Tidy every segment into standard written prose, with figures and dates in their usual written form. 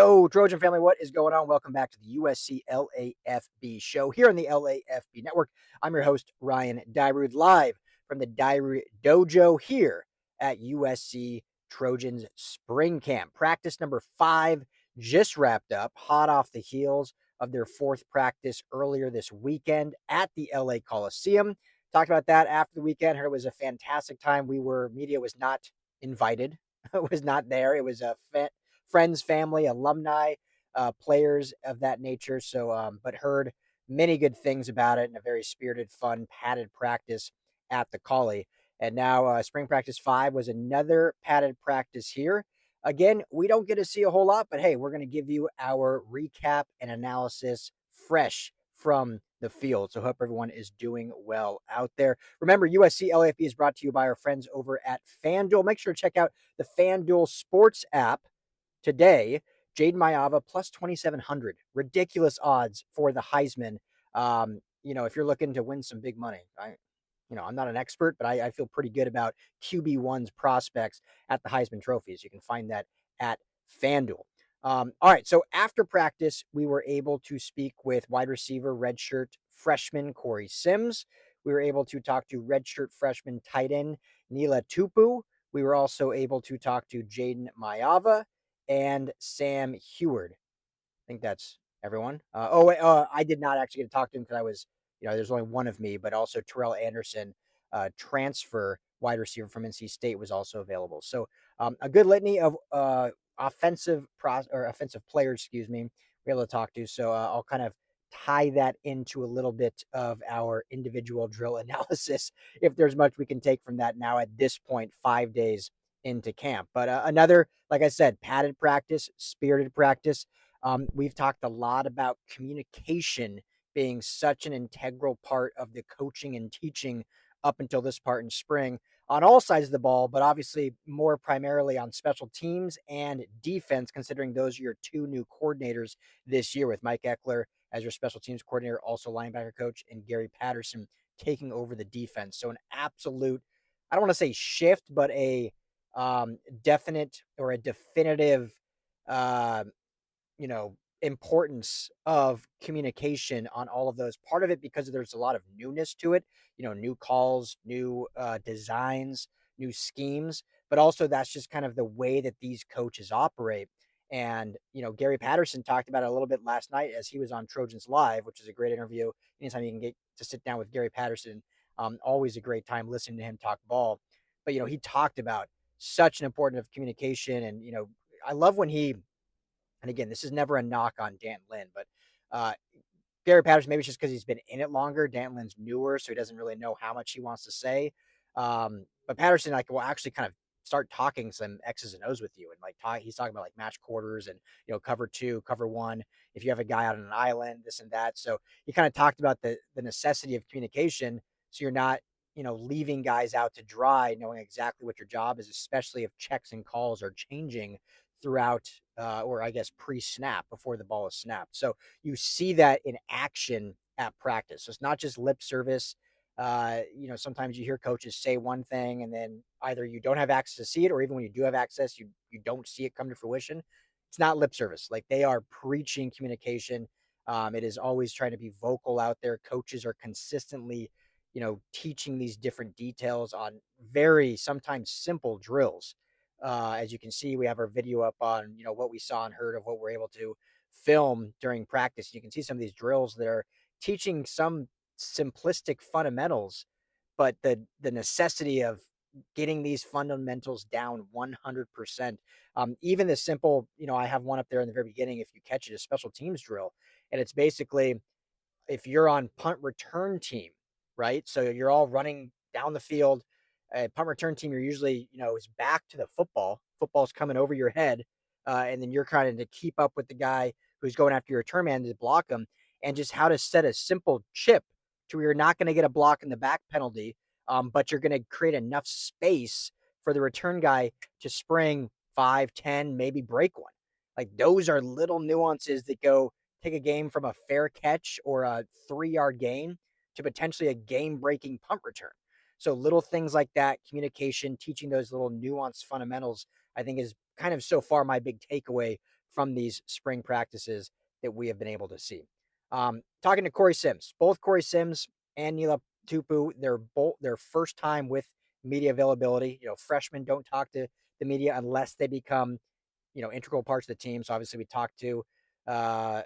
Yo, Trojan family, what is going on? Welcome back to the USC LAFB show here on the LAFB network. I'm your host, Ryan Dyrud, live from the Dyrud Dojo here at USC Trojans Spring Camp. Practice number 5 just wrapped up, hot off the heels of their 4th practice earlier this weekend at the LA Coliseum. Talked about that after the weekend. Heard it was a fantastic time. Media was not invited, was not there. It was a friends, family, alumni, players of that nature. So, but heard many good things about it and a very spirited, fun, padded practice at the Collie. And now spring practice 5 was another padded practice here. Again, we don't get to see a whole lot, but hey, we're going to give you our recap and analysis fresh from the field. So hope everyone is doing well out there. Remember, USC LAFB is brought to you by our friends over at FanDuel. Make sure to check out the FanDuel Sports app today. Jayden Maiava plus 2,700. Ridiculous odds for the Heisman. If you're looking to win some big money, I'm not an expert, but I feel pretty good about QB1's prospects at the Heisman Trophies. You can find that at FanDuel. All right, so after practice, we were able to speak with wide receiver redshirt freshman Corey Sims. We were able to talk to redshirt freshman tight end Taniela Tupou. We were also able to talk to Jayden Maiava and Sam Huard. I think that's everyone. I did not actually get to talk to him because I was, there's only one of me, but also Terrell Anderson, transfer wide receiver from NC State, was also available. So a good litany of offensive players, we're able to talk to. So I'll kind of tie that into a little bit of our individual drill analysis, if there's much we can take from that now at this point, 5 days into camp. But another, like I said, padded practice, spirited practice. We've talked a lot about communication being such an integral part of the coaching and teaching up until this part in spring on all sides of the ball, but obviously more primarily on special teams and defense, considering those are your 2 new coordinators this year, with Mike Eckler as your special teams coordinator, also linebacker coach, and Gary Patterson taking over the defense. So an absolute, I don't want to say shift, but a definite or a definitive, importance of communication on all of those. Part of it because there's a lot of newness to it, new calls, new designs, new schemes, but also that's just kind of the way that these coaches operate. And, Gary Patterson talked about it a little bit last night as he was on Trojans Live, which is a great interview. Anytime you can get to sit down with Gary Patterson, always a great time listening to him talk ball. But, he talked about such an importance of communication. And, I love when and again, this is never a knock on Dan Lynn, but Gary Patterson, maybe it's just because he's been in it longer. Dan Lynn's newer, so he doesn't really know how much he wants to say. But Patterson, will actually kind of start talking some X's and O's with you. And he's talking about match quarters and, cover 2, cover 1, if you have a guy out on an island, this and that. So he kind of talked about the necessity of communication. So you're not, leaving guys out to dry, knowing exactly what your job is, especially if checks and calls are changing throughout, or I guess pre-snap, before the ball is snapped. So you see that in action at practice. So it's not just lip service. Sometimes you hear coaches say one thing and then either you don't have access to see it, or even when you do have access, you don't see it come to fruition. It's not lip service. They are preaching communication. It is always trying to be vocal out there. Coaches are consistently, teaching these different details on very sometimes simple drills. As you can see, we have our video up on, what we saw and heard of what we're able to film during practice. You can see some of these drills that are teaching some simplistic fundamentals, but the necessity of getting these fundamentals down 100%. Even the simple, I have one up there in the very beginning, if you catch it, a special teams drill. And it's basically, if you're on punt return team, right? So you're all running down the field. A punt return team, you're usually, is back to the football. Football's coming over your head. And then you're trying to keep up with the guy who's going after your return man to block him, and just how to set a simple chip to where you're not going to get a block in the back penalty, but you're going to create enough space for the return guy to spring 5, 10, maybe break one. Those are little nuances that go take a game from a fair catch or a 3-yard gain to potentially a game-breaking punt return. So little things like that, communication, teaching those little nuanced fundamentals, I think is kind of so far my big takeaway from these spring practices that we have been able to see. Talking to Corey Sims, both Corey Sims and Taniela Tupou, they're both their first time with media availability. Freshmen don't talk to the media unless they become integral parts of the team. So obviously we talked to, last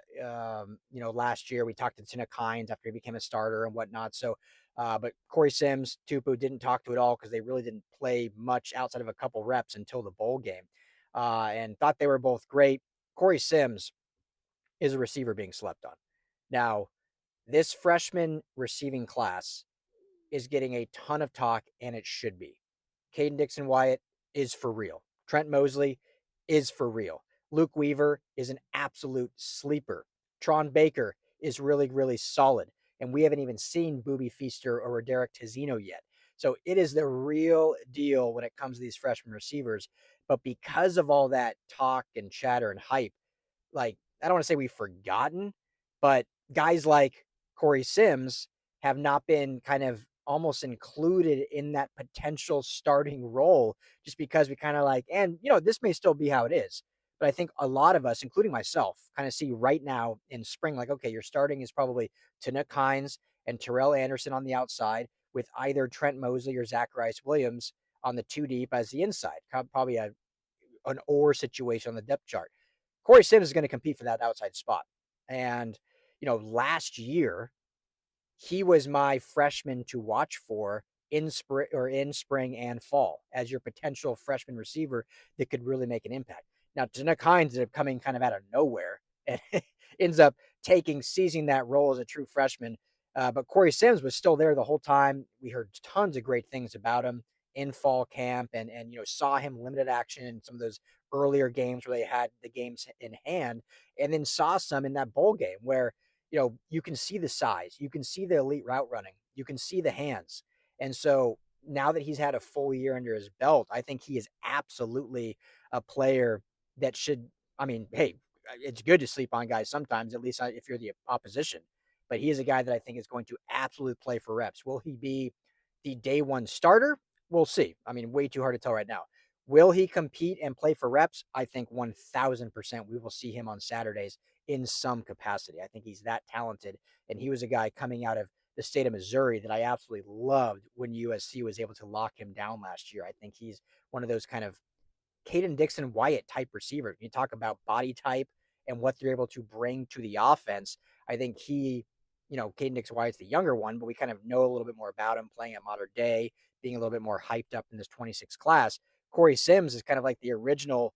year we talked to Tina Kynes after he became a starter and whatnot. So, but Corey Sims, Tupou didn't talk to at all because they really didn't play much outside of a couple reps until the bowl game, and thought they were both great. Corey Sims is a receiver being slept on. Now, this freshman receiving class is getting a ton of talk, and it should be. Caden Dixon-Wyatt is for real. Trent Mosley is for real. Luke Weaver is an absolute sleeper. Tron Baker is really, really solid. And we haven't even seen Booby Feaster or Derek Tizino yet. So it is the real deal when it comes to these freshman receivers. But because of all that talk and chatter and hype, like, I don't want to say we've forgotten, but guys like Corey Sims have not been kind of almost included in that potential starting role just because we kind of like, and this may still be how it is. But I think a lot of us, including myself, kind of see right now in spring, like, okay, your starting is probably Tina Kynes and Terrell Anderson on the outside with either Trent Mosley or Zacharias Williams on the two deep as the inside, probably an or situation on the depth chart. Corey Sims is going to compete for that outside spot. And, last year, he was my freshman to watch for in spring and fall as your potential freshman receiver that could really make an impact. Now, Tina Kynes ended up coming kind of out of nowhere and ends up seizing that role as a true freshman. But Corey Sims was still there the whole time. We heard tons of great things about him in fall camp and saw him limited action in some of those earlier games where they had the games in hand, and then saw some in that bowl game where you can see the size, you can see the elite route running, you can see the hands. And so now that he's had a full year under his belt, I think he is absolutely a player that should, I mean, hey, it's good to sleep on guys sometimes, at least if you're the opposition. But he is a guy that I think is going to absolutely play for reps. Will he be the day one starter? We'll see. I mean, way too hard to tell right now. Will he compete and play for reps? I think 1000% we will see him on Saturdays in some capacity. I think he's that talented. And he was a guy coming out of the state of Missouri that I absolutely loved when USC was able to lock him down last year. I think he's one of those kind of Caden Dixon-Wyatt type receiver. You talk about body type and what they're able to bring to the offense. I think Caden Dixon-Wyatt's the younger one, but we kind of know a little bit more about him playing at modern day, being a little bit more hyped up in this 26 class. Corey Sims is kind of like the original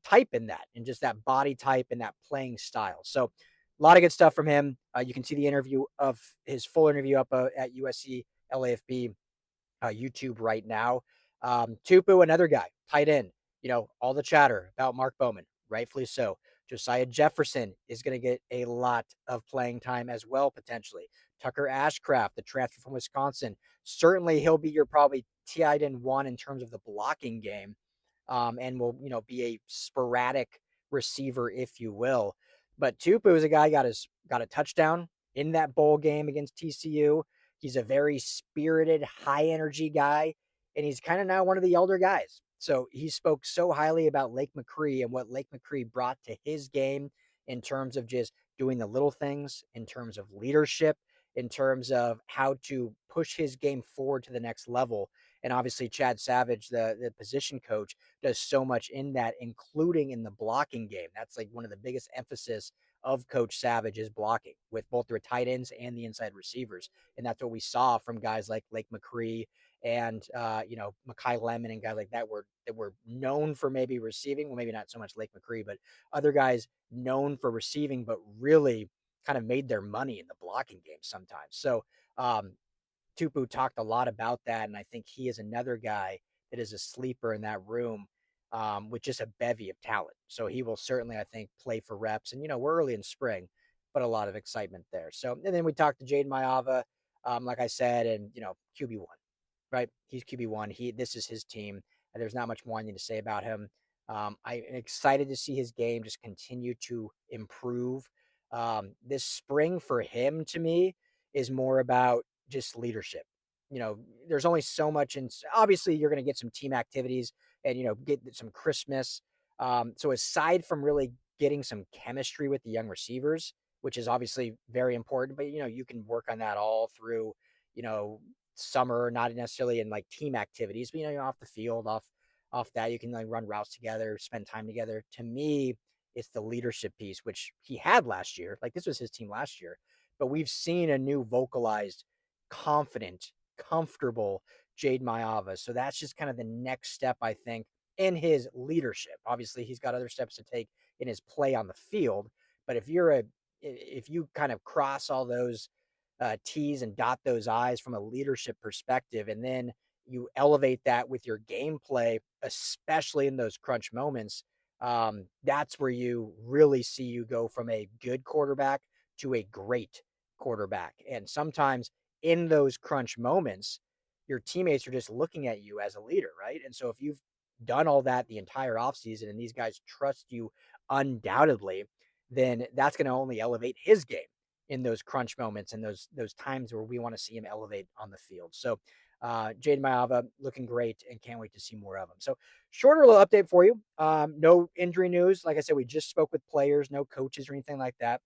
type in that, and just that body type and that playing style. So a lot of good stuff from him. You can see the interview of his full interview up at USC LAFB YouTube right now. Tupou, another guy, tight end. All the chatter about Mark Bowman, rightfully so. Josiah Jefferson is going to get a lot of playing time as well, potentially. Tucker Ashcraft, the transfer from Wisconsin, certainly he'll be your probably tight end one in terms of the blocking game, and will be a sporadic receiver, if you will. But Tupou is a guy got a touchdown in that bowl game against TCU. He's a very spirited, high energy guy, and he's kind of now one of the elder guys. So he spoke so highly about Lake McCree and what Lake McCree brought to his game in terms of just doing the little things, in terms of leadership, in terms of how to push his game forward to the next level. And obviously Chad Savage, the position coach, does so much in that, including in the blocking game. That's like one of the biggest emphasis of Coach Savage is blocking with both the tight ends and the inside receivers. And that's what we saw from guys like Lake McCree and Mekhi Lemon and guys like that were known for maybe receiving. Well, maybe not so much Lake McCree, but other guys known for receiving, but really kind of made their money in the blocking game sometimes. So Tupou talked a lot about that, and I think he is another guy that is a sleeper in that room, with just a bevy of talent. So he will certainly, I think, play for reps. And we're early in spring, but a lot of excitement there. So, and then we talked to Jayden Maiava, like I said, and QB1, right? He's QB1. This is his team. And there's not much more I need to say about him. I'm excited to see his game just continue to improve. This spring for him, to me, is more about just leadership. There's only so much, and obviously you're going to get some team activities and get some Christmas. So aside from really getting some chemistry with the young receivers, which is obviously very important, but you can work on that all through, summer, not necessarily in like team activities, but off the field, off that, you can like run routes together, spend time together. To me, it's the leadership piece, which he had last year. Like this was his team last year, but we've seen a new vocalized, confident, comfortable Jayden Maiava. So that's just kind of the next step, I think, in his leadership. Obviously, he's got other steps to take in his play on the field. But if you kind of cross all those T's and dot those I's from a leadership perspective, and then you elevate that with your gameplay, especially in those crunch moments, that's where you really see you go from a good quarterback to a great quarterback. And sometimes in those crunch moments, your teammates are just looking at you as a leader, right? And so if you've done all that the entire offseason and these guys trust you undoubtedly, then that's going to only elevate his game in those crunch moments and those times where we want to see him elevate on the field. So Jayden Maiava looking great and can't wait to see more of him. So shorter little update for you. No injury news. Like I said, we just spoke with players, no coaches or anything like that.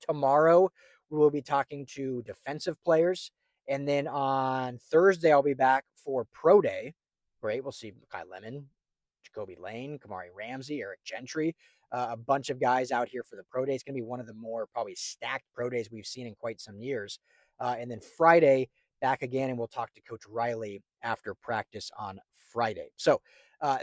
Tomorrow, we will be talking to defensive players. And then on Thursday, I'll be back for Pro Day. Great. We'll see Kai Lemon, Jacoby Lane, Kamari Ramsey, Eric Gentry, a bunch of guys out here for the Pro Day. It's going to be one of the more probably stacked Pro Days we've seen in quite some years. And then Friday, back again, and we'll talk to Coach Riley after practice on Friday. So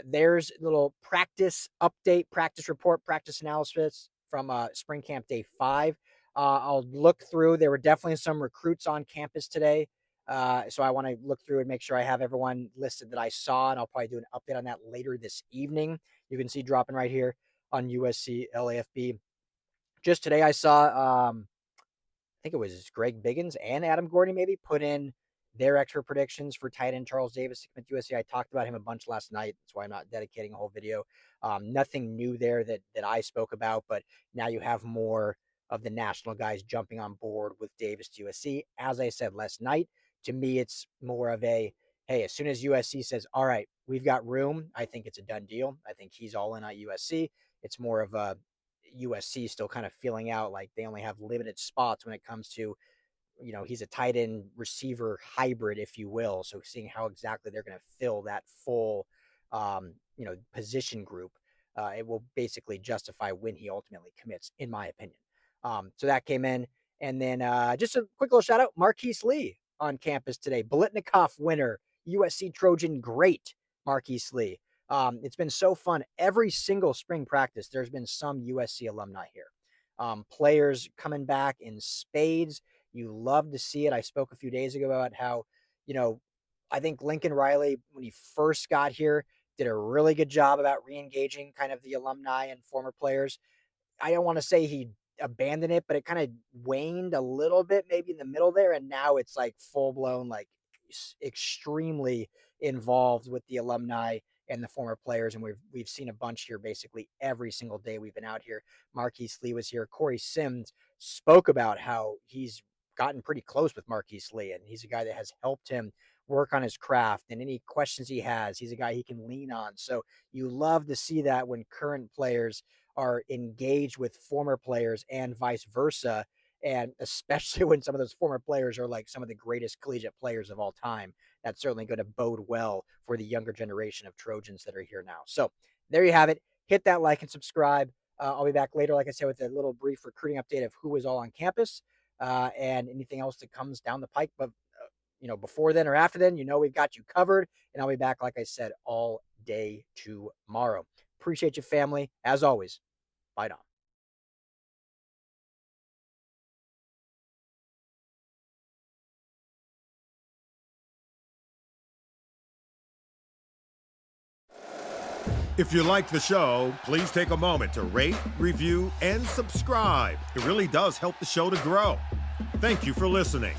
there's a little practice update, practice report, practice analysis from Spring Camp Day 5. I'll look through. There were definitely some recruits on campus today. So I want to look through and make sure I have everyone listed that I saw, and I'll probably do an update on that later this evening. You can see dropping right here on USC LAFB. Just today I saw, I think it was Greg Biggins and Adam Gordy maybe put in their expert predictions for tight end Charles Davis at USC. I talked about him a bunch last night. That's why I'm not dedicating a whole video. Nothing new there that I spoke about, but now you have more of the national guys jumping on board with Davis to USC. As I said last night, to me, it's more of a, hey, as soon as USC says, all right, we've got room, I think it's a done deal. I think he's all in at USC. It's more of a USC still kind of feeling out like they only have limited spots when it comes to, he's a tight end receiver hybrid, if you will. So seeing how exactly they're going to fill that full, position group, it will basically justify when he ultimately commits, in my opinion. So that came in. And then just a quick little shout out, Marquise Lee on campus today. Bolitnikoff winner, USC Trojan great, Marquise Lee. It's been so fun. Every single spring practice, there's been some USC alumni here. Players coming back in spades. You love to see it. I spoke a few days ago about how, I think Lincoln Riley, when he first got here, did a really good job about re-engaging kind of the alumni and former players. I don't want to say he abandoned it, but it kind of waned a little bit, maybe in the middle there. And now it's like full blown, like extremely involved with the alumni and the former players. And we've seen a bunch here basically every single day we've been out here. Marquise Lee was here. Corey Sims spoke about how he's gotten pretty close with Marquise Lee, and he's a guy that has helped him work on his craft, and any questions he has, he's a guy he can lean on. So you love to see that when current players are engaged with former players and vice versa. And especially when some of those former players are like some of the greatest collegiate players of all time, that's certainly going to bode well for the younger generation of Trojans that are here now. So there you have it. Hit that like and subscribe. I'll be back later, like I said, with a little brief recruiting update of who is all on campus and anything else that comes down the pike. But, before then or after then, we've got you covered. And I'll be back, like I said, all day tomorrow. Appreciate you, family. As always, bye now. If you like the show, please take a moment to rate, review, and subscribe. It really does help the show to grow. Thank you for listening.